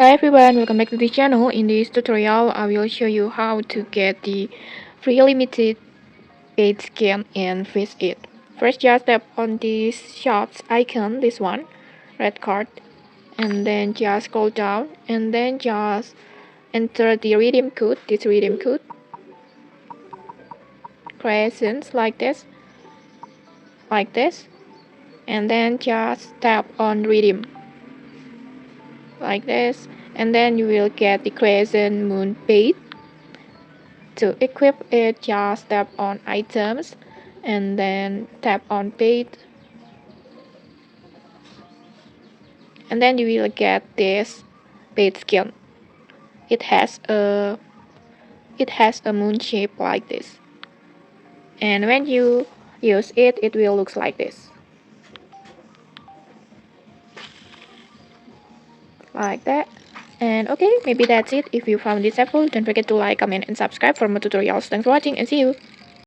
Hi everyone, welcome back to the channel. In this tutorial, I will show you how to get the free limited bait skin and fish it. First, just tap on this shops icon, this one, red card, and then just scroll down, and then just enter the redeem code, this redeem code, Crescent, like this, and then just tap on redeem, like this, and then you will get the Crescent Moon Bait. To equip it, just tap on items and then tap on bait, and then you will get this bait skin. It has a moon shape like this, and when you use it, it will look like this, like that. And okay, maybe that's it. If you found this helpful, don't forget to like, comment, and subscribe for more tutorials. Thanks for watching and see you.